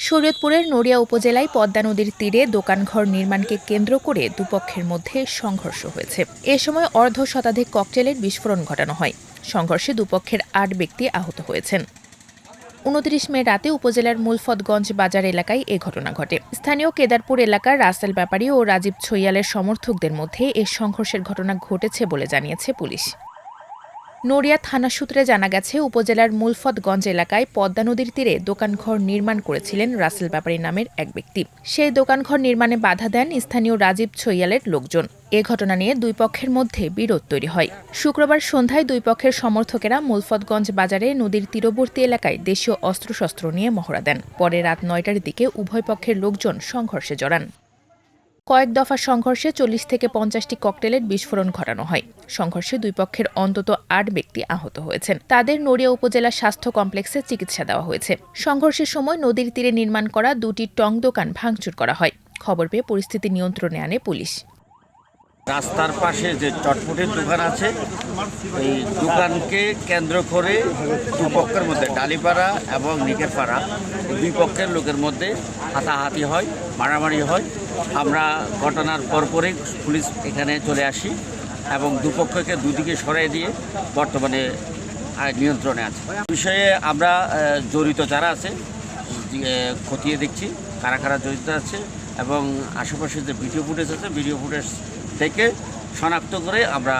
শরীয়তপুরের নড়িয়া উপজেলায় পদ্মা নদীর তীরে দোকানঘর নির্মাণকে কেন্দ্র করে দুপক্ষের মধ্যে সংঘর্ষ হয়েছে। এ সময় অর্ধ শতাধিক ককটেলের বিস্ফোরণ ঘটানো হয়। সংঘর্ষে দুপক্ষের ৮ ব্যক্তি আহত হয়েছেন। ২৯ মে রাতে উপজেলার মুলফতগঞ্জ বাজার এলাকায় এ ঘটনা ঘটে। স্থানীয় কেদারপুর এলাকার রাসেল ব্যাপারী ও রাজীব ছৈয়ালের সমর্থকদের মধ্যে এ সংঘর্ষের ঘটনা ঘটেছে বলে জানিয়েছে পুলিশ। নড়িয়া থানা সূত্রে জানা গেছে, উপজেলার মুলফতগঞ্জ এলাকায় পদ্মা নদীর তীরে দোকানঘর নির্মাণ করেছিলেন রাসেল ব্যাপারী নামের এক ব্যক্তি। সেই দোকানঘর নির্মাণে বাধা দেন স্থানীয় রাজীব ছৈয়ালের লোকজন। এ ঘটনা নিয়ে দুই পক্ষের মধ্যে বিরোধ তৈরি হয়। শুক্রবার সন্ধ্যায় দুই পক্ষের সমর্থকেরা মুলফতগঞ্জ বাজারে নদীর তীরবর্তী এলাকায় দেশীয় অস্ত্রশস্ত্র নিয়ে মহড়া দেন। পরে রাত ৯টার দিকে উভয় পক্ষের লোকজন সংঘর্ষে জড়ান। কয়েক দফা সংঘর্ষে ৪০ থেকে ৫০টি ককটেলের বিস্ফোরণ ঘটানো হয়। সংঘর্ষে দুই পক্ষের অন্তত ৮ ব্যক্তি আহত হয়েছেন। তাদের নড়িয়া উপজেলা স্বাস্থ্য কমপ্লেক্সে চিকিৎসা দেওয়া হয়েছে। সংঘর্ষের সময় নদীর তীরে নির্মাণ করা ২টি টং দোকান ভাঙচুর করা হয়। খবর পেয়ে পরিস্থিতি নিয়ন্ত্রণে আনে পুলিশ। রাস্তার পাশে যে চটপটির দোকান আছে, এই দোকানকে কেন্দ্র করে দুপক্ষের মধ্যে ডালিপাড়া এবং নিকেরপাড়া দুই পক্ষের লোকের মধ্যে হাতাহাতি হয়, মারামারি হয়। আমরা ঘটনার পরপরই পুলিশ এখানে চলে আসি এবং দুপক্ষকে দুদিকে সরাই দিয়ে বর্তমানে নিয়ন্ত্রণে আছে। বিষয়ে আমরা জড়িত যারা আছে খতিয়ে দেখছি কারা কারা জড়িত আছে এবং আশেপাশে যে ভিডিও ফুটেজ আছে, ভিডিও ফুটেজ থেকে শনাক্ত করে আমরা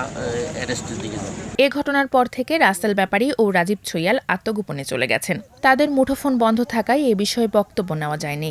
অ্যারেস্টের দিকে যাব। এ ঘটনার পর থেকে রাসেল ব্যাপারী ও রাজীব ছৈয়াল আত্মগোপনে চলে গেছেন। তাদের মুঠোফোন বন্ধ থাকায় এ বিষয়ে বক্তব্য নেওয়া যায়নি।